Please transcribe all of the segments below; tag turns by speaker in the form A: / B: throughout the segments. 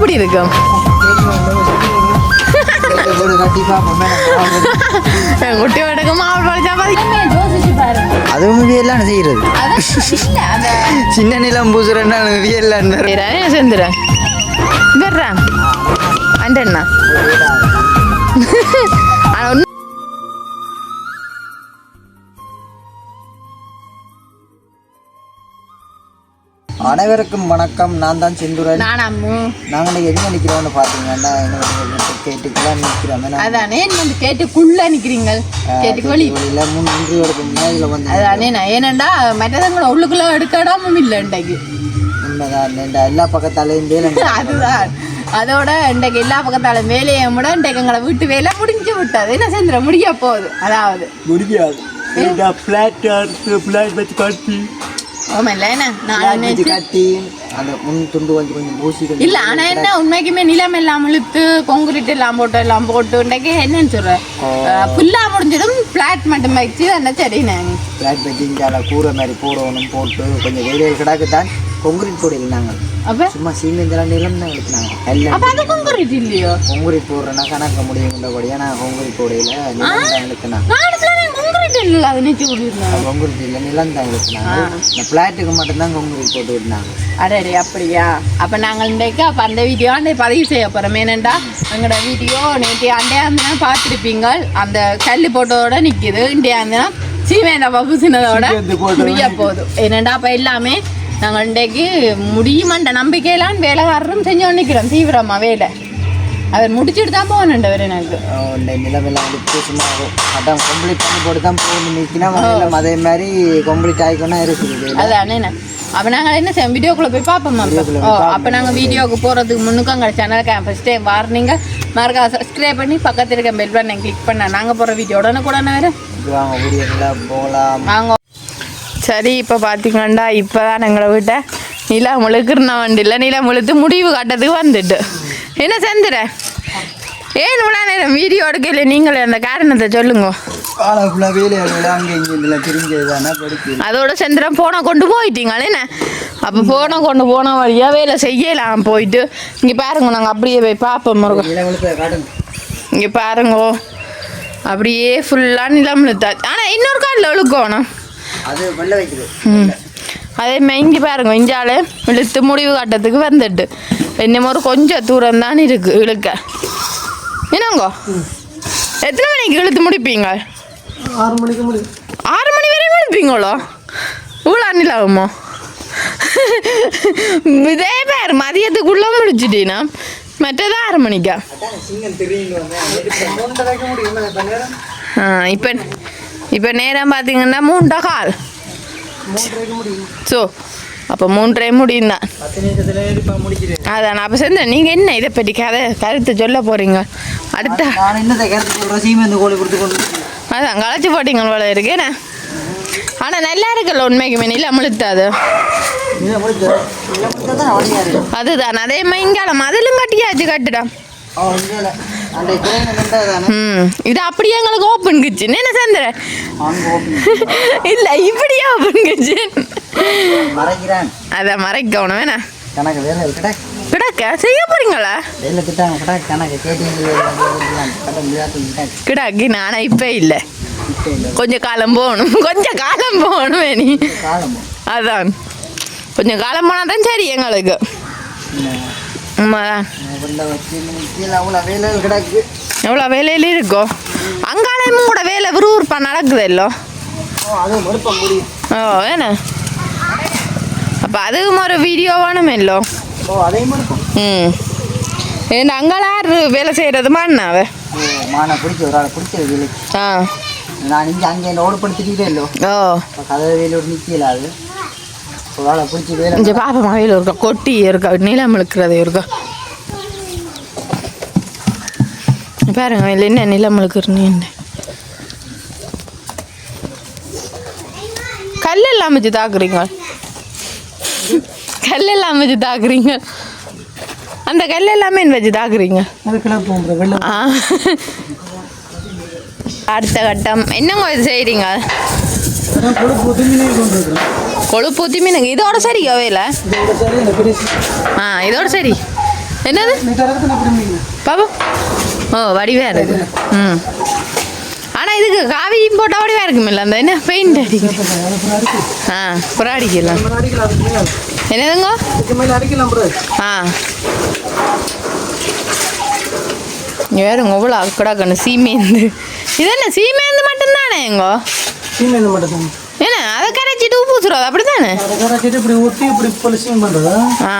A: எப்படி இருக்கும் குட்டி வடக்கு மாவு
B: அதுவும் வியல்லாம் செய்யறது சின்ன நிலம் பூசுறேன்னா வியல்லாம்
A: செந்துறேன் வர்றேன் அண்டண்ணா
B: அனைவருக்கும் வணக்கம். நான் தான் செந்துரன். நாங்கள் எங்க நிக்கிறோம்னு பாத்தீங்கன்னா கேட்டுக்குள்ள நிக்கிறோம்.
A: அதானே வந்து கேட்டுக்குள்ள நிக்கிறீங்க. கேட்டுக்குள்ள
B: முன்னாடியில வந்து
A: அதானே நான் ஏனண்டா மற்றதங்களை உள்ளுக்குள்ள எடுக்கடாமும் இல்லை இன்றைக்கு.
B: உண்மைதான். எல்லா பக்கத்தாலையும் வேலை.
A: அதுதான் அதோட இன்றைக்கு எல்லா பக்கத்தாலும் வேலையை விட இன்றைக்கு எங்களை வீட்டு வேலை முடிஞ்சு விட்டது. என்ன செஞ்சிட முடிய போகுது. அதாவது
B: முடியாது
A: இல்ல ஆனா என்ன உண்மைக்குமே நிலம் எல்லாம் இழுத்து கொங்குரிட்டு எல்லாம் போட்டு இன்றைக்கு என்னன்னு சொல்றேன் ஃபுல்லா முடிஞ்சிடும். பிளாட் மட்டும் வச்சு அந்த செடி நாங்க
B: பிளாட் வச்சு கூரை மாதிரி போடணும் போட்டு கொஞ்சம் வேலைகள் கிடாக்குத்தான் கொங்குரிட் போடல. நாங்கள்
A: அப்ப
B: சும்மா சீமெந்தெல்லாம் நிலம் தான் இழுத்துனாங்க.
A: கொங்குரிட் இல்லையோ?
B: கொங்குரிட் போடுறேன்னா கணக்க முடியும்ன்றபடியா நான் கொங்குரிட் போடையில நிலம் தான் இழுத்துனாங்க. கொங்குரிட் இல்லை நிலம் தான் இழுத்துனாங்க. இந்த பிளாட்டுக்கு மட்டும்தான் கொங்குரிட் போட்டு விட்டுனாங்க.
A: அடே அப்படியா? அப்ப நாங்கள் இன்றைக்கு அப்ப அந்த வீடியோ பதிவு செய்ய போறோம். ஏனண்டா எங்களோட வீடியோ நேற்று அண்டையா பார்த்துருப்பீங்க. அந்த கல் போட்டோட நிக்குது. இண்டியா இருந்தனா சீமேந்த பப்பு சின்னதோட முடிய போதும். ஏனண்டா அப்ப எல்லாமே நாங்கள் இன்றைக்கு முடியுமான்ற நம்பிக்கையிலான் வேலைக்காரரும் செஞ்சு நிற்கிறோம் தீவிரமா வேலை. அவர் முடிச்சுட்டு தான் போகணுண்டவர் எனக்கு
B: நிலவெல்லாம் எடுத்து சும்மா அதான் கம்ப்ளீட் பண்ணி போட்டு தான் போகணும் நிற்கணும். அதே மாதிரி கம்ப்ளீட் ஆகிக்கணும் இருக்குது.
A: அதானே அப்போ நாங்கள் என்ன செய்வோம் வீடியோக்குள்ளே போய் பார்ப்போம். அப்போ நாங்கள் வீடியோவுக்கு போகிறதுக்கு முன்னுக்கு எங்கள் சேனலுக்கு ஃபஸ்ட் டைம் வார்னிங்க மறக்காம சப்ஸ்கிரைப் பண்ணி பக்கத்தில் இருக்க பெல் பட்டனை கிளிக் பண்ண நாங்கள் போகிற வீடியோ உடனே கூட வேறு
B: போகலாம்
A: வாங்க. சரி இப்போ பார்த்தீங்கன்னா இப்போ தான் எங்களை வீட்டை நிலா முழுக்குறன வண்டியில் நிலா முழுத்து முடிவு காட்டுறதுக்கு வந்துட்டு என்ன செஞ்சுற ஏன் இவ்வளோ நேரம் வீடியோ எடுக்கல நீங்களே அந்த காரணத்தை சொல்லுங்க. அதோட செந்திரம் போனை கொண்டு போயிட்டீங்களே என்ன அப்போ போனை கொண்டு போன வழியா வேலை செய்யலாம் போயிட்டு இங்கே பாருங்க நாங்கள் அப்படியே போய் பார்ப்போம். இங்கே பாருங்க அப்படியே ஃபுல்லாக நிலம் இழுத்தாச்சு. ஆனால் இன்னொரு காலில் இழுக்கணும். அதே இங்கே பாருங்க இஞ்சாலே இழுத்து முடிவு காட்டுறதுக்கு வந்துட்டு இன்னும் ஒரு கொஞ்சம் தூரம் தான் இருக்கு இழுக்க. என்னங்கோ எத்தனை மணிக்கு இழுத்து முடிப்பீங்க?
B: 6 மணிக்கு முடியும்.
A: 6 மணி வரையும் முடிப்பீங்களோ? இவ்வளோ அண்ணிலாகுமோ? இதே பேர் மதியத்துக்குள்ள முடிச்சுட்டீங்கன்னா மற்றது 6 மணிக்கா? இப்போ நேரம் பார்த்தீங்கன்னா 3:15. ஸோ அப்போ 3:30 முடியும் தான். அதான் அப்போ சேர்ந்து நீங்கள் என்ன இதை பற்றி கருத்து சொல்ல போகிறீங்க? அடுத்த அதான் களைச்சி போட்டீங்க போல இருக்கேண்ணே. ஆனால் நல்லா இருக்குல்ல உண்மைக்குமே நிலம் முழுத்தாது. அதுதான் அதே மாதிரி இங்காலம் அதிலும் கட்டியாச்சு கட்டுடா. இது அப்படியே எங்களுக்கு ஓப்பன் கிச்சன் என்ன சேர்ந்துற இல்ல இப்படியே ஓப்பன் கிச்சன் அதான் மறைக்கணும் வேணா கிடக்க செய்ய போறீங்களா கிடாக்கி நானா இப்ப இல்ல கொஞ்சம் காலம் போகணும் நீ அதான் கொஞ்சம் காலம் போனாதான் சரி எங்களுக்கு. எவ்வளோ வேலையில இருக்கோ அங்காலமும் கூட வேலை விறுவிறுப்பா நடக்குது இல்லோ. ஓ வேணா அப்போ அதுவும் ஒரு வீடியோ வேணுமே இல்லோ. ஏன்னா அங்கால யாரு வேலை செய்யறது மாண்ணாவே பாப்பா வேலை இருக்கா கொட்டி இருக்கா நீளம் இழுக்கிறது இருக்கா பாருங்க இல்லை என்ன நிலம் இழுக்கிறீங்க கல்லெல்லாம் வச்சு தாக்குறீங்க அந்த கல்லெல்லாமே வச்சு தாக்குறீங்க. அடுத்த கட்டம் என்னங்க இது செய்கிறீங்க? கொழுப்பு ஊற்றி மீனுங்க இதோட சரி வேலை இதோட சரி என்னது பாப்பா ஓ வடிவா இருக்கு ம் ஆனால் இதுக்கு காவியும் போட்டால் வடிவா இருக்குமில்ல அந்த என்ன பெயிண்ட் அடிக்கிறேன் ஆ புறா அடிக்கலாம் என்னதுங்க ஆ வேறுங்க எவ்வளோ அக்கடாக்கணும் சீமேந்து இது என்ன சீமேந்து மட்டும்தானே எங்கோ
B: சீமேந்து மட்டும்தான்
A: என்ன அதை கரைச்சிட்டு உப்பு ஊற்றுறது அப்படி தானே
B: கரைச்சிட்டு இப்படி ஊற்றி இப்படி பொலிசிங் பண்ணுறதா
A: ஆ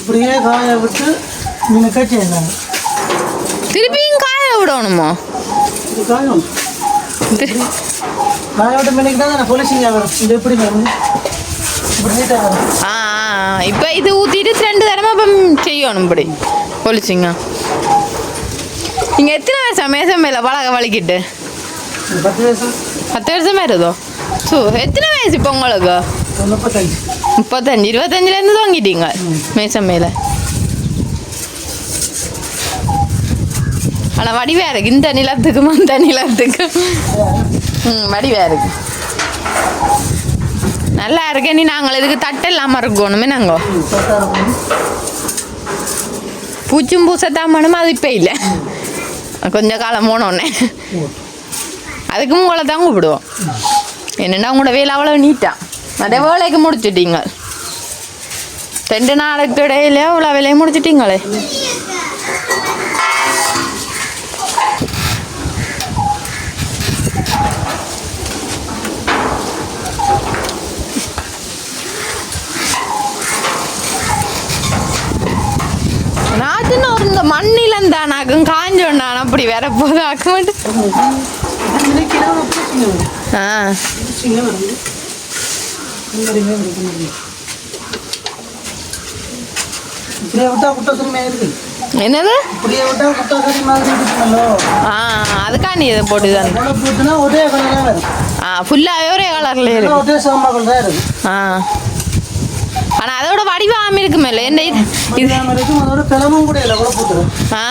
B: இப்படியே காய விட்டு மீன் கட்சி இருந்தாங்க
A: திருப்பியும் காய விடணுமோ
B: இது காயம் காய விட்டு மீனுக்கு தான் பொலிசிங் ஆகும் இது எப்படி வரும் இப்படி நீட்டாக வரும்
A: ஆ இப்போ இது ஊற்றிட்டு 2 தரமாக இப்போ செய்யணும் இப்படி பொலிச்சிங்க நீங்கள் எத்தனை வருஷம் மேசமையில் பழக வலிக்கிட்டு
B: 10 வருஷம்
A: 10 வருஷமா இருதோ ஸோ எத்தனை வயசு இப்போ உங்களுக்கு 35 25லேருந்து வாங்கிட்டீங்க மேசமையில் ஆனால் வடிவாக இருக்கு இந்த நிலத்துக்கும் அந்த நிலத்துக்கும் வடிவாக இருக்கு நல்லா இருக்கு நீ நாங்கள் இதுக்கு தட்டு இல்லாமல் இருக்கணுமே நாங்கள் பூச்சும் பூசத்தாமனும் அது இப்போ இல்லை கொஞ்சம் காலம் போனோடனே அதுக்கும் உங்களை தான் கூப்பிடுவோம் என்னென்னா உங்களோட வேலை அவ்வளோ நீட்டா நிறைய வேலைக்கு முடிச்சுட்டீங்க 2 நாளுக்கு இடையில அவ்வளோ வேலையை முடிச்சிட்டீங்களே நாத்துன்னு ஒரு இந்த மண்ணிலம் தானாக்கும் காஞ்சோண்டான் அப்படி வேற போது ஆக்க மாட்டேன் ஆ என்னது அதுக்கா நீ இதை போட்டுதான் ஃபுல்லாகவே ஒரே கலர்ல இருக்கு ஆ ஆனால் அதோட வடிவாம இருக்குமே என்ன இது ஆ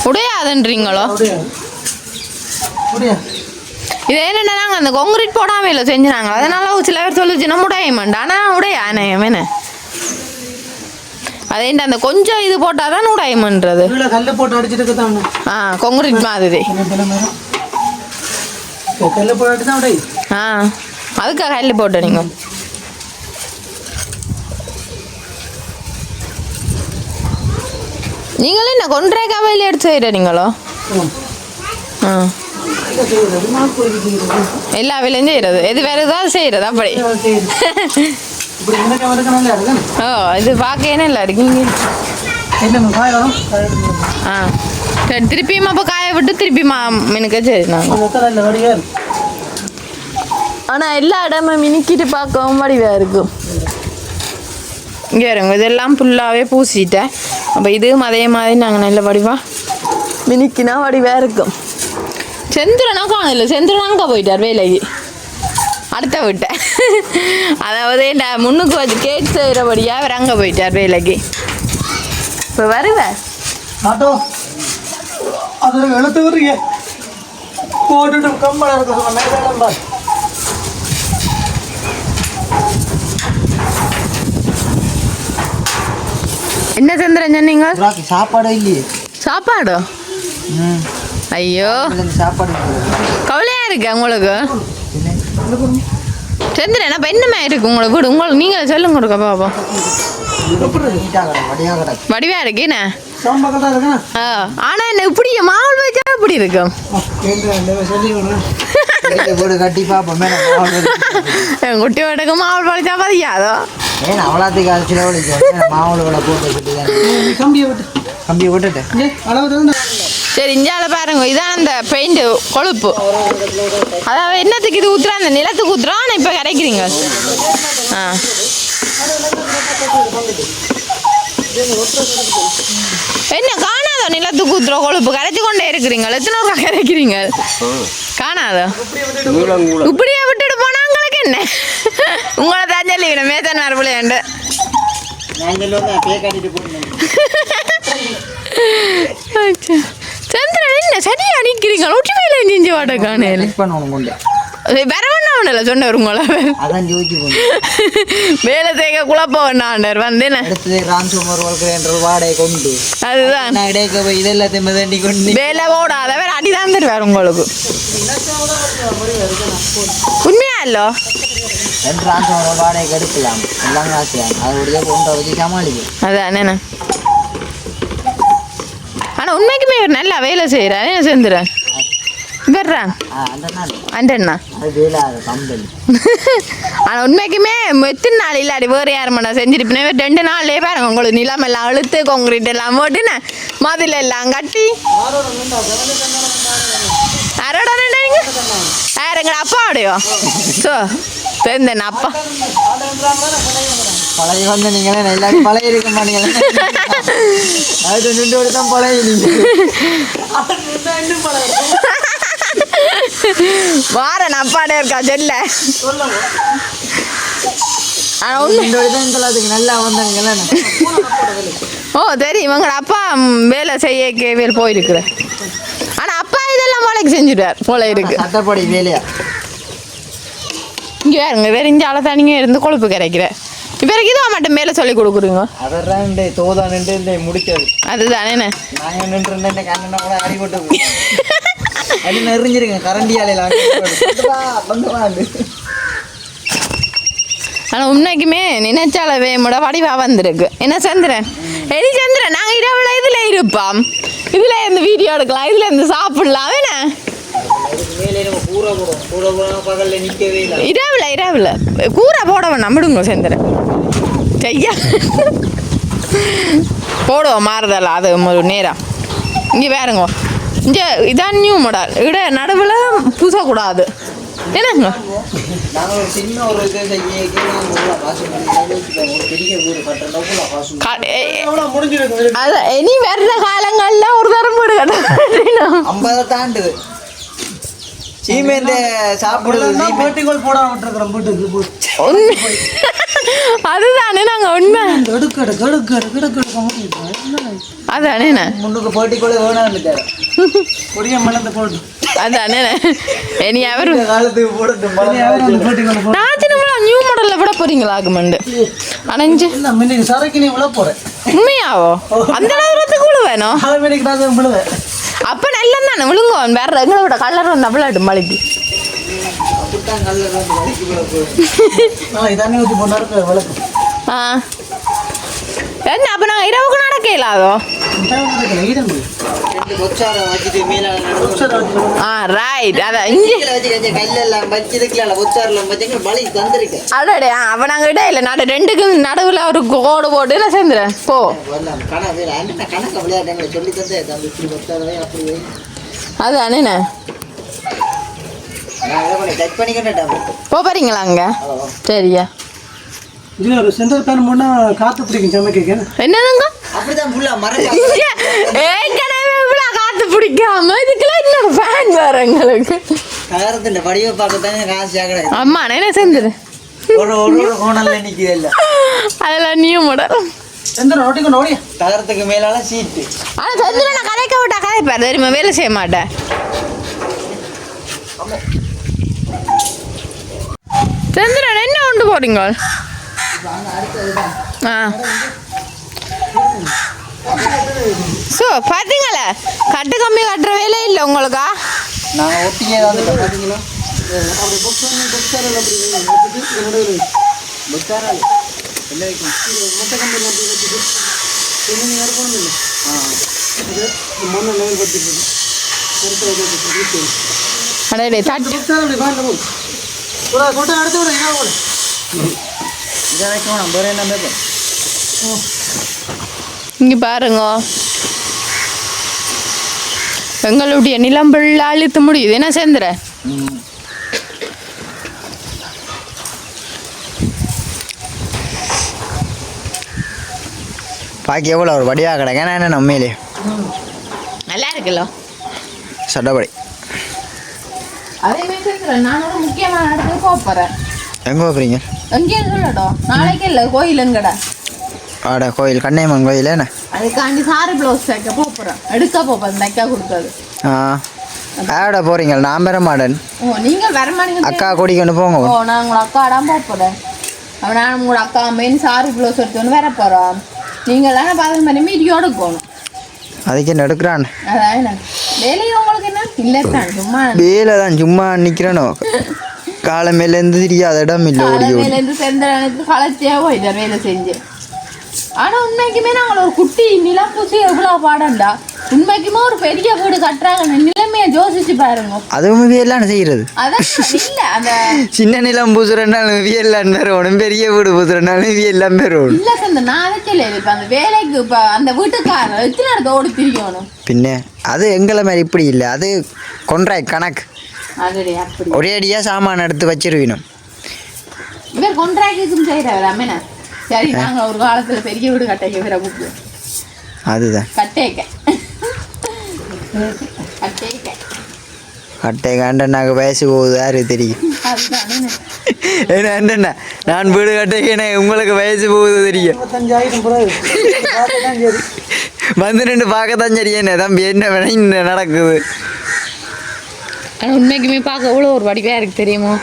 A: உடையாதுன்றீங்களோ இது என்னென்னா நாங்கள் அந்த கொங்கிரீட் போடாமல் இல்லை செஞ்சுனாங்க அதனால சில பேர் சொல்லிச்சுன்னா உடைய மாட்டேன் ஆனால் உடைய ஆனேன் அதே அந்த கொஞ்சம் இது போட்டால் தான் உடையமன்றது
B: கல்லு போட்டு அடிச்சிட்டு
A: ஆ கொங்கிரீட் மாதிரி
B: கல்லு போட்டு அடிச்சு தான் உடைய
A: ஆ அதுக்காக கல் போட்டு நீங்கள் நீங்களே என்ன கொன்றே கவையில் எடுத்து செய்கிறீங்களோ ஆ எல்லா வேலையும் செய்கிறது எது வேறு ஏதாவது செய்கிறது அப்படி ஓ இது பார்க்க என்ன இல்லை இருக்கீங்க ஆ சரி திருப்பியும் அப்போ காய விட்டு திருப்பி மினுக்க சரி நாங்கள் ஆனால் எல்லா இடமும் மினுக்கிட்டு பார்க்கவும் வடிவாக இருக்கும் இங்கே வருங்க இதெல்லாம் ஃபுல்லாகவே பூசிட்டேன் அப்போ இதுவும் அதே மாதிரி நாங்கள் நல்ல வடிவாக மினிக்கினா வடிவாக இருக்கும் செந்திரனா காணல செந்திரன் அங்கே போயிட்டார் வேலைக்கு அடுத்த விட்டேன் அதாவது நான் முன்னுக்கு வச்சு கேக் செய்கிறபடியாக அவர் அங்கே போயிட்டார் வேலைக்கு இப்போ வருவேன்
B: ஆட்டோ அதில் எழுத்து வருங்க போட்டுட்டு கம்பளம் இருக்க சொன்ன
A: என்ன சந்திரன் சொன்னீங்க
B: சாப்பாடு இல்லையே
A: சாப்பாடு ஐயோ
B: சாப்பாடு
A: கவலையா இருக்கு உங்களுக்கு சந்திரன் அப்போ என்னமே இருக்கு உங்களை வீடு உங்களுக்கு நீங்கள் சொல்லுங்க கொடுக்க பாப்போம் வடிவா இருக்கு என்ன ஆனா என்ன இப்படி மாவுள் வச்சா இப்படி இருக்கும் குட்டி வடக்கு மாவுள் வச்சா பதியாதோ
B: அவ்வளோத்துக்கு அரைச்சி மாவுளை போட்டு கம்பியை விட்டுட்டு
A: சரி இஞ்சால பாருங்க இதான் அந்த பெயிண்ட் கொழுப்பு அதாவது என்னத்துக்கு இது ஊத்துறா அந்த நிலத்துக்கு ஊத்துறோம் ஆனால் இப்போ கரைக்கிறீங்க ஆ என்ன காணாதோ நிலத்துக்கு ஊத்துறோம் கொழுப்பு கரைச்சி கொண்டே இருக்கிறீங்க எத்தனை ரூபா கரைக்கிறீங்க காணாதோ இப்படியே விட்டுட்டு போனா உங்களுக்கு என்ன உங்களை தான் சொல்லி மேத்தன் வரப்பிள்ளையாண்டு சந்திரன் என்ன சரியா நிக்கிறீங்க ஒற்றுமையில செஞ்சு வாட காணல வரவண்ணா வேண்டாமல சொன்னவர் உங்களை
B: அதான் யோசிச்சு போங்க.
A: வேலை செய்ய குழப்பம் வேண்டாண்டர் வந்தேன்
B: அடுத்தது ரான்சோமர் வாழ்க்கை வாடகை கொண்டு
A: அதுதான்
B: நான் இடையே போய் இதெல்லாத்தையும் மிதண்டி கொண்டு
A: வேலை ஓடாதவர் அடிதான் தருவார் உங்களுக்கு உண்மையா இல்லோ
B: 2 ரான்சோமர் வாடகை எடுக்கலாம் எல்லாம் காசு அதோடைய கொண்டு வச்சு சமாளிக்கும்.
A: அதான் என்ன ஆனா உண்மைக்குமே இவர் நல்லா வேலை செய்யறாரு என்ன செஞ்சுறேன் வர்றான் அண்டண்ணா
B: அது வேலை கம்பெனி.
A: ஆனா உண்மைக்குமே எத்தனை நாள் இல்லாடி வேறு யார் மண்ணா செஞ்சிருப்பேன் 2 நாள்லயே பாருங்க உங்களுக்கு நிலம் எல்லாம் அழுத்து கான்கிரீட் எல்லாம் போட்டுன்னு மதில் எல்லாம் கட்டி யாரோட நின்றீங்க யாருங்க அப்பாவோடையோ ஸோ தெரிந்தேன் அப்பா
B: பழைய வந்து நீங்களே எல்லாரும் பழைய இருக்க மாட்டீங்களே அது நின்று தான் பழைய
A: வாரன் அப்பாடே இருக்கா செல்ல
B: நல்லா வந்தாங்க.
A: ஓ தெரியும் இவங்க அப்பா வேலை செய்ய வேல் போயிருக்குற ஆனா அப்பா இதெல்லாம் போலைக்கு செஞ்சுட்டார் போல இருக்கு
B: சட்டப்படி வேலையா
A: இங்கே வேறுங்க வேறு இங்கே அழகானிங்க இருந்து கொழுப்பு கிடைக்கிற இவருக்கு இதுவா மட்டும் மேலே சொல்லி கொடுக்குறீங்க
B: அதான் தோதா நின்று முடிச்சது
A: அதுதானே
B: நான் நின்று கண்ணா கூட அடிபட்டு அடி நெறிஞ்சிருக்கேன் கரண்டியாலையில்
A: ஆனால் உண்மைக்குமே நினைச்சாலவே முட வடிவா வந்திருக்கு என்ன சந்திரன் எடி சந்திரன் நாங்கள் இரவுல இதில் இருப்போம் இதில் இருந்து வீடியோ எடுக்கலாம் இதில் இருந்து சாப்பிடலாம் என்ன இரவுல கூரை போட வேணாம் விடுங்க சந்திரன் செய்யா போடுவோம் மாறுதல அது ஒரு நேரம் இங்கே வேறுங்க இங்கே இதான் நியூ மாடல் இட நடுவில் பூசக்கூடாது என்னங்க அது இனி வர்ற காலங்கள்ல ஒரு தரம் வீடு கட்டணும்
B: 50 தாண்டுது சீமெந்த சாப்பிடுறது போட
A: அதுதானே நாங்க உண்மை அதானே
B: முன்னுக்கு போட்டிக்குள்ள வேணான்னு
A: அதானே இனி அவர்
B: காலத்துக்கு போடட்டும்
A: நியூ மாடல்ல விட போறீங்களா ஆகுமண்டு அணைஞ்சு
B: சரக்கு விழ போறேன்
A: உண்மையாவோ அந்த அளவுக்கு விழு வேணும்
B: விழுவேன்
A: அப்ப நல்லா தானே விழுங்க வேற எங்களை விட கலர் வந்து விளையாடு மலைக்கு என்ன அப்ப நாங்க இரவுக்கு நடக்க இல்லாதோ ரைட் அதான் அடடே அவ நாங்க இடையில ரெண்டுக்கு நடுவுல ஒரு கோடு போட்டு நான் சேர்ந்துறேன் போ அதானே போ போறீங்களா அங்க சரியா
C: இதுல ஒரு சென்டர் பேன் போனா காத்து பிடிக்கும் சமைக்க
A: என்னதுங்க
B: அப்படிதான் ஃபுல்லா
A: ஏற்கனவே இவ்வளவு காத்து பிடிக்காம இதுக்கெல்லாம் இன்னொரு ஃபேன் வேற எங்களுக்கு
B: கலரத்துல வடிவ பார்க்கத்தானே காசு ஆகல
A: அம்மா என்ன செஞ்சுது
B: ஒரு கோணல்ல நிக்குது இல்ல
A: அதெல்லாம் நியூ மாடல்
C: சென்டர் ஓட்டிக்கொண்டு ஓடியா
B: தகரத்துக்கு மேலால சீட்டு
A: ஆனா சந்திரன் நான் கதைக்க விட்டா கதைப்பாரு தெரியுமா வேலை செய்ய மாட்டேன் சந்திரன் என்ன கொண்டு போறீங்க ஸோ பார்த்தீங்களா கட்டு கம்மி கட்டுற வேலை இல்லை உங்களுக்கா
B: நாங்கள் ஒட்டிக்கே தான் பார்த்தீங்களா
A: அடே தட்டு இங்க பாருங்க எங்களுடைய நிலம் பிள்ளை அழுத்த முடியுது என்ன சேர்ந்துற
B: பாக்கி எவ்வளோ ஒரு வடிவாக கிடக்கேன் என்ன நம்மளே
A: நல்லா இருக்குல்ல
B: சட்டப்படி
A: அதே மாதிரி நான் முக்கியமான இடத்துக்கு போக போகிறேன்
B: எங்கே போகிறீங்க
A: எங்கேயும் சொல்லட்டும் நாளைக்கு இல்லை கோயிலுங்கடா
B: ஆட கோயில் கண்ணையம்மன் கோயில் என்ன
A: அதுக்காண்டி சாரி ப்ளவுஸ் தைக்க போகிறேன் எடுக்க போப்பேன் தைக்க கொடுத்தது
B: ஆட போறீங்க நான் பெற மாட்டேன்
A: ஓ நீங்கள் வரமாட்டீங்க
B: அக்கா கூட்டிக்கொண்டு போங்க
A: ஓ நான் உங்களை அக்கா தான் போகிறேன் அவன் நான் உங்களோட அக்கா மெயின் சாரி ப்ளவுஸ் எடுத்துன்னு வர போகிறோம் நீங்கள் தானே பார்த்து பண்ணி மீடியோடு போகணும்
B: அதுக்கு என்ன எடுக்கிறான்
A: அதான் என்ன வேலையும் உங்களுக்கு என்ன இல்லை தான் சும்மா
B: வேலை தான் சும்மா நிற்கிறனோ காலமேலேருந்து தெரியாத இடம் இல்லை ஓடி ஓடி
A: காலையிலேருந்து செந்தரனுக்கு களைச்சியே போயிட்டார் வேலை செஞ்சு ஆனால் உண்மைக்குமே நாங்கள் ஒரு குட்டி நிலம் பூசி எவ்வளோ பாடண்டா உண்மைக்குமே ஒரு பெரிய வீடு கட்டுறாங்க நிலைமையை யோசிச்சு பாருங்க
B: அதுவும் வியலான்னு செய்கிறது
A: அதான் இல்லை அந்த
B: சின்ன நிலம் பூசுறனாலும் வியலான்னு பெறணும் பெரிய வீடு பூசுறனாலும் வியெல்லாம் பெறணும்
A: இல்லை சார் நான் அதை சொல்லல இப்போ அந்த வேலைக்கு இப்போ அந்த வீட்டுக்காரர் எத்தனை இடத்த ஓடி திரியணும்
B: பின்ன அது எங்களை மாதிரி இப்படி இல்லை அது கொன்றாய் கணக்கு
A: அதே அப்படி
B: ஒரே அடியாக சாமான் எடுத்து வச்சிருவினும்
A: இவர் கொன்றாக்கிக்கும் செய்கிறார் அம்மனா சரி நாங்கள் ஒரு காலத்தில் பெரிய வீடு கட்டைக்க வேற புக்கு
B: அதுதான்
A: கட்டேக்க கட்டேக்க
B: கட்டை கண்டனாக்கு வயசு போகுது யாரு தெரியும்
A: அதுதான்
B: ஏன்னா என்னண்ணா நான் வீடு கட்டைக்கேனே உங்களுக்கு வயசு போகுது தெரியும்
C: 25,000 பிறகு பார்க்கத்தான் சரி.
B: வந்து நின்று பார்க்கத்தான் சரி என்ன தம்பி என்ன வேணா இன்னும் நடக்குது
A: ஆனால் உண்மைக்குமே பார்க்க எவ்வளோ ஒரு வடிவாக இருக்குது தெரியுமோ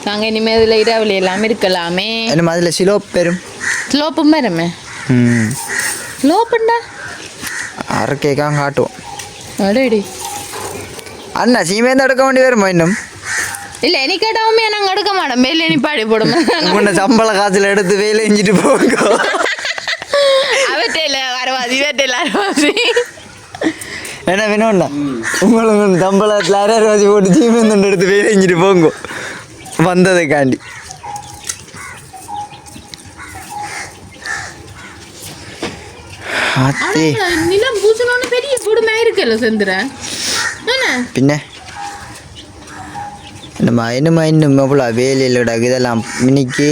A: நாங்கள் இனிமேல் இதில் இரவில் எல்லாமே இருக்கலாமே
B: என்ன அதில் சிலோப் பெரும்
A: ஸ்லோப்பும் வருமே ஸ்லோப்புண்டா
B: அரைக்கேக்காக காட்டுவோம்
A: அடேடி
B: அண்ணா சீமேந்து எடுக்க வேண்டி வருமா இன்னும்
A: இல்லை எனி கேட்டாவுமே நாங்கள் எடுக்க மாட்டோம் மேலே நிப்பாடி போடுமா
B: உன்னை சம்பள காசுல எடுத்து வேலை செஞ்சுட்டு போங்க
A: அவட்டையில் வரவாதி இவட்டையில் அரவாசி
B: என்ன வேணும்ண்ணா உங்களுக்கு சம்பளத்தில் அரைவாசி போட்டு சீமேந்து எடுத்து வேலை செஞ்சுட்டு போங்க வந்ததுக்காண்டி அத்தே
A: நிலம் பூசணும்னு பெரிய குடும்பம் இருக்குல்ல செந்துறேன்
B: பின்ன என்னம்மா இன்னும் எவ்வளோ வேலையில் கிடக்கு இதெல்லாம் மினிக்கு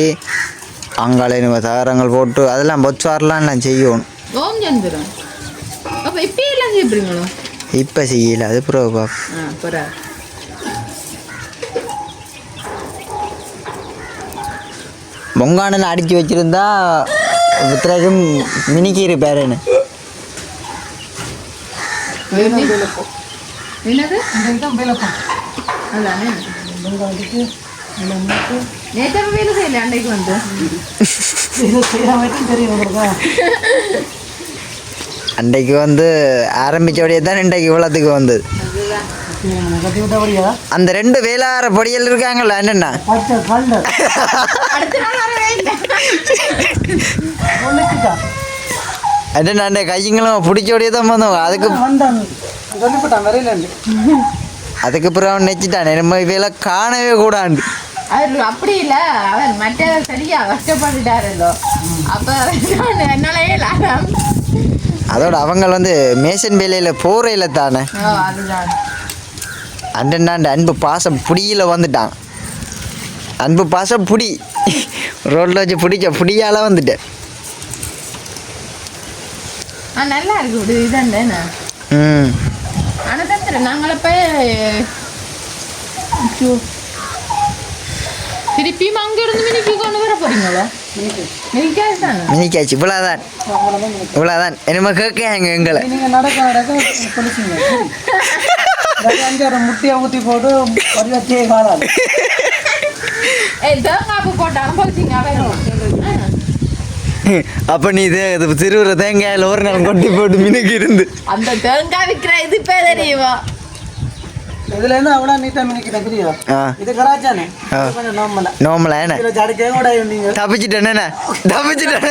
B: அங்கால நம்ம தகரங்கள் போட்டு அதெல்லாம் பொச்சுவாரெலாம் நான் செய்யணும்
A: ஓம் சந்திரன் அப்போ இப்போ எல்லாம் செய்யப்படுங்களோ
B: இப்போ செய்யல அது ப்ரோ
A: பரா
B: பொங்கானல் அடித்து வச்சுருந்தா இத்தனைக்கும் மினிக்கு இருப்பாருன்னு
A: என்னது
C: இதுதான் வேலைப்போம்
A: அதானே
C: வெங்காயத்துக்கு மிளகு
A: நேற்று வேலை செய்யல அன்னைக்கு வந்து
C: இதை செய்யாமட்டும் தெரியும் உங்களுக்கு
B: அன்றைக்கு வந்து ஆரம்பித்தபடியே தான் இன்றைக்கு இவ்வளோத்துக்கு வந்தது
C: கட்டி விட்டபடியா
B: அந்த 2 வேளார பொடியல் இருக்காங்கல்ல என்னென்ன
C: பச்சை கல்ல
A: அடுத்த நாள் வரவே இல்லை
C: ஒன்றுக்குதா
B: என்னென்ன அந்த கையங்களும் பிடிச்சோடையே தான் வந்தோம் அதுக்கு
C: வந்தான் சொல்லிவிட்டான் வரையிலேருந்து
B: அதுக்கு பிறகு அவன் நெச்சிட்டான் நம்ம வேலை காணவே கூடாண்டு
A: அது அப்படி இல்லை அவன் மற்ற சரியா கஷ்டப்பட்டுட்டாரല്ലോ அப்போ என்னாலேயே லாபம்
B: அதோட அவங்க வந்து மேசன் வேலையில் போறையில் தானே
A: அதுதான்
B: அண்டனாண்டு அன்பு பாசம் புடியில் வந்துட்டான் அன்பு பாசம் புடி ரோட்டில் வச்சு பிடிச்ச புடியால் வந்துட்டேன்
A: நல்லா இருக்கு இதான் தானே ஆனால் தந்துடுறேன் நாங்கள போய் திருப்பியும் அங்கேருந்து மினிக்கு கொண்டு வர போறீங்களா மினிக்காச்சு தானே
B: மினிக்காச்சு இவ்வளோதான் என்னமோ கேட்காங்க எங்களை
C: நீங்கள் நடக்க சொல்லிச்சிங்க 5-6 முட்டையை ஊற்றி போட்டு வச்சே காணாது
A: தேங்காய்ப்பு போட்டாலும் போச்சுங்க வரும்
B: அப்போ நீ இது திருவுற தேங்காயில் ஒரு நாள் கொட்டி போட்டு மினுக்கு இருந்து
A: அந்த தேங்காய் விற்கிற இது பேர் தெரியுமா
C: இதுலேருந்து அவ்வளோ நீட்டாக மினிக்கிட்டேன் புரியுதா இது கராச்சானே கொஞ்சம்
B: நோமலா என்ன
C: இதில் ஜடக்கே கூட நீங்கள்
B: தப்பிச்சிட்டேன்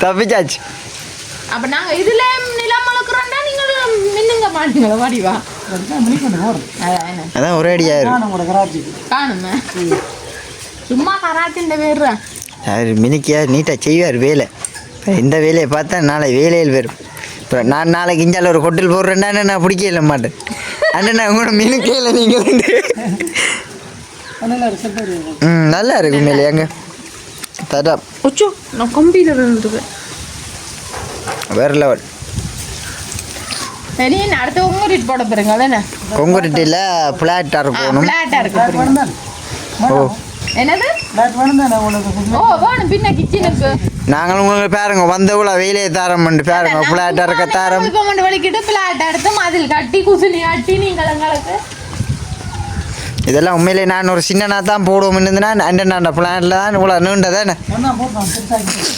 B: தப்பிச்சாச்சு
A: அப்ப நாங்க இதுல நிலம் வளர்க்குறோம்னா நீங்க மின்னுங்க மாட்டீங்களா வாடிவா
C: மினிக்கிட்டு போகிறோம்
B: அதான் ஒரே அடியா இருக்கும்
C: உங்களோட கராச்சி
A: காணுமே சும்மா கராத்தின் பேர்
B: மினிக்கியா நீட்டாக செய்வார் வேலை இந்த வேலையை பார்த்தா நாளை வேலையில் வரும் இப்போ நான் நாளைக்கு இஞ்சால ஒரு ஹோட்டல் போடுறேன்னா நான் பிடிக்கல மாட்டேன் அண்ணா உங்களோட மினுக்கையில் நீங்கள் நல்லா இருக்கு மேலே எங்க தடா
A: ஒச்சோ நான் கம்பியில் இருந்துருக்கேன்
B: வேற லெவல்
A: சரி அடுத்த உங்கரிட்டு போட போறீங்க அதானே
B: கொங்குரிட்டியில் ஃப்ளாட்டாக இருக்கணும்
A: ஃப்ளாட்டாக இருக்கு
B: ஓ
A: என்னது
C: லைட் வேணும் தானே உங்களுக்கு
A: ஓ வேணும் பின்ன கிச்சனுக்கு
B: நாங்களும் உங்களுக்கு பாருங்க வந்தவள வெயிலே தாரம் பண்ணி பாருங்க பிளாட் இருக்க தாரம்
A: இப்போ மட்டும் வலிக்கிட்டு பிளாட் எடுத்து மதில் கட்டி குசினி கட்டி நீங்கள் எங்களுக்கு
B: இதெல்லாம் உண்மையிலே நான் ஒரு சின்னனா தான் போடுவோம் இருந்தேன்னா அண்டனாண்ட பிளான்ல தான் இவ்வளோ நீண்டதானே
C: என்ன போட்டோம் பெருசாகிட்டு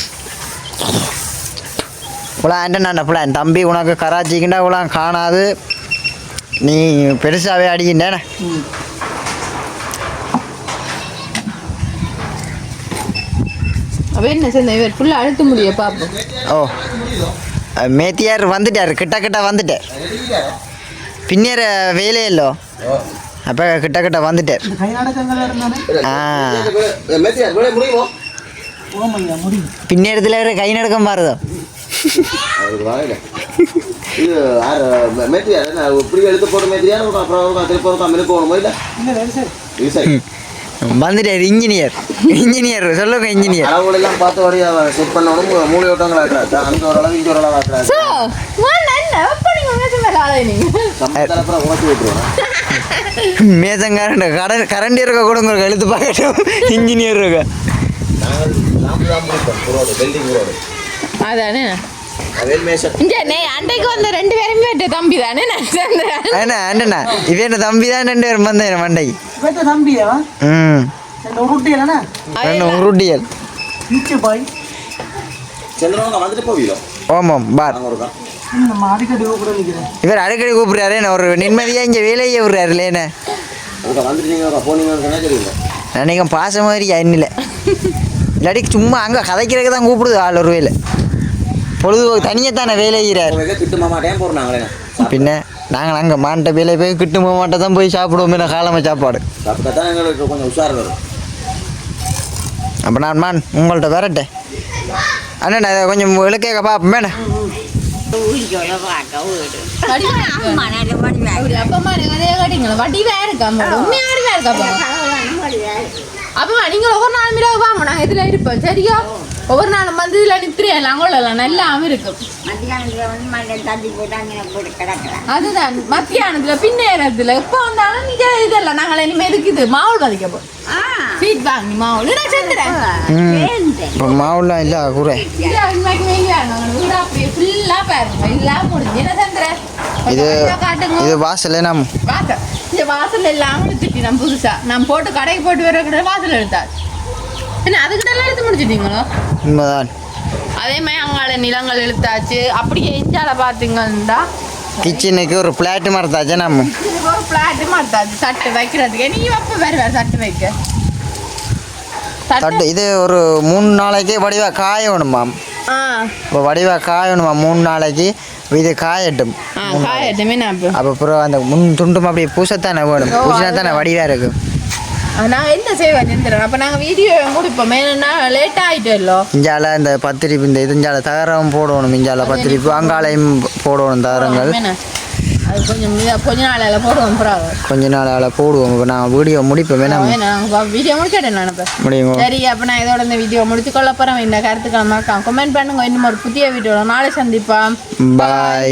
B: இவ்வளோ அண்டனாண்ட பிளான் தம்பி உனக்கு கராச்சிக்குண்டா இவ்வளோ காணாது நீ பெருசாகவே அடிக்கின்றேனே
A: அவ என்ன சொன்ன இவர் ஃபுல்லாக அழுத்த முடிய பார்ப்போம்
B: ஓ மேத்தியார் வந்துட்டார் கிட்ட வந்துட்டார் பின்னேற வேலையே இல்லோ அப்போ கிட்ட வந்துட்டார்
C: கை நடக்கங்கள் இருந்தானே ஓமையா முடியும்
B: பின்னேரத்தில் கை நடக்கம் பாருதோ
C: இல்லை சரி
B: வந்துட்டார் இன்ஜினியர் சொல்லுங்க இன்ஜினியர்
D: அளவுகளெல்லாம் பார்த்து வரையா செட் பண்ணணும் மூளை ஓட்டங்கள் ஆக்குறாரு அங்கே ஒரு அளவு இங்கே ஒரு அளவு ஆக்குறாரு
A: ஸோ என்ன எப்போ நீங்கள் மேசம் மேலே ஆளாயினீங்க
D: சம்பளத்தில் உழைச்சி விட்டுருவோம்
B: மேசங்காரன் கரண்ட் இருக்க கூட உங்களுக்கு எழுத்து பார்க்கட்டும் இன்ஜினியர் இருக்க
A: அதானே
D: வேல் மேசன்
A: இங்கே அன்றைக்கு வந்த 2 பேருமே வெட்ட தம்பி தானே நான் சேர்ந்தேன்
B: அண்ணா இவன் என்ன தம்பி தான் 2 பேரும் வந்தேன் மண்டைக்கு
C: இவற்றை தம்பியா
B: ம்
C: ரெண்டு உருட்டி இல்லைண்ணா
B: ரெண்டு உருட்டியல்
C: நிச்சய பாய்
D: சந்திரவங்க வந்துட்டு போவீங்களோ
B: ஓமாம் பார்
D: அங்கே இருக்கா
C: நம்ம அடிக்கடி கூட நிற்கிறேன்
B: இவர் அடிக்கடி கூப்பிடுறாரு என்ன ஒரு நிம்மதியாக இங்கே வேலையே விடுறாருல என்ன
D: அங்கே வந்துட்டு நீங்கள் போனீங்கன்னு சொன்னால் தெரியுங்க
B: நினைக்க பாசம் மாதிரி என்னில் இல்லாட்டி சும்மா அங்கே கதைக்கிறதுக்கு தான் கூப்பிடுது ஆள் ஒரு வேலை பொழுதுபோக்கு தனியாக தானே வேலை செய்கிறார்
D: கிட்டு மாமாட்டேன் போகிறோம் நாங்களே
B: பின்ன நாங்கள் அங்கே மாண்ட வேலை போய் கிட்டு மாட்ட தான் போய் சாப்பிடுவோம் என்ன காலமாக சாப்பாடு
D: சாப்பிட்டா தான் எங்களுக்கு கொஞ்சம் உஷார் வரும்
B: அப்போ நான் உங்கள்கிட்ட வரட்டேன் அண்ணா இதை கொஞ்சம் இலக்கேக்க பார்ப்போமேண்ணே
A: அப்பமா அதே காட்டிங்களா வடிவா இருக்கா உண்மையா இருக்கா அப்பமா நீங்கள் ஒவ்வொரு நாள் மீறாக வாங்க நாங்கள் இதில் இருப்போம் சரியா ஒவ்வொரு நாளும் வந்து இதில் நித்திரையா நாங்களும் நல்லாவும் இருக்கும் அதுதான் மத்தியானத்தில் பின்னேரத்தில் எப்போ வந்தாலும் நீங்கள் இதெல்லாம் நாங்கள் இனிமேல் இருக்குது மாவுள் வதைக்கப்போம் ஃபீட் வாங்கி மாவுள் நான் செஞ்சுறேன்
B: இப்போ மாவுலாம் இல்லை குறை
A: அப்படியே ஃபுல்லாக பாருங்க எல்லாம் முடிஞ்சு என்ன செஞ்சுறேன்
B: இது வாசல் நம்ம
A: வாசல் இந்த வாசல் எல்லாம் எடுத்துட்டு நம்ம புதுசா நம்ம போட்டு கடைக்கு போட்டு வர கூட வாசல் எடுத்தாச்சு என்ன அதுக்கிட்ட எடுத்து முடிச்சிட்டீங்களோ
B: உண்மைதான்
A: அதே மாதிரி அங்கால நிலங்கள் இழுத்தாச்சு அப்படியே இஞ்சால பார்த்தீங்கன்னா
B: கிச்சனுக்கு ஒரு பிளாட்டு மறத்தாச்சே நம்ம
A: இதுக்கு ஒரு பிளாட்டு மாத்தாச்சு சட்டு வைக்கிறதுக்கு நீ எப்போ வேறு சட்டு வைக்க
B: தட்டு இது ஒரு 3 நாளைக்கு வடிவாக காயணுமாம்
A: ஆ
B: இப்போ வடிவாக காயணுமா 3 நாளைக்கு இது காயட்டும்
A: காயட்டுமே நான்
B: அப்போ அப்புறம் அந்த முன் துண்டும் அப்படியே பூசத்தானே வேணும் பூசினா தானே வடிவாக இருக்கும்
A: நாங்கள் என்ன செய்வோம் செஞ்சிடறோம் அப்போ நாங்கள் வீடியோ முடிப்போம் ஏன்னா லேட் ஆகிட்டோம்ல
B: இஞ்சால இந்த பத்திரிப்பு இந்த இது இஞ்சால தகரம் போடணும் இஞ்சால பத்திரிப்பு அங்காலையும் போடணும் தகரங்கள்
A: அது கொஞ்ச நாளையில் போடுவோம் அப்புறம்
B: கொஞ்ச நாளால் போடுவோம் இப்போ நான் வீடியோ முடிப்போம் வேணாம்
A: வீடியோ முடிச்சிட்டேன் நான் இப்போ
B: முடியும்
A: சரி அப்போ நான் இதோட இந்த வீடியோ முடிச்சு கொள்ள போகிறேன் இந்த கருத்துக்களை மறக்காம கமெண்ட் பண்ணுங்க இன்னும் ஒரு புதிய வீடியோ நாளை சந்திப்போம்
B: பாய்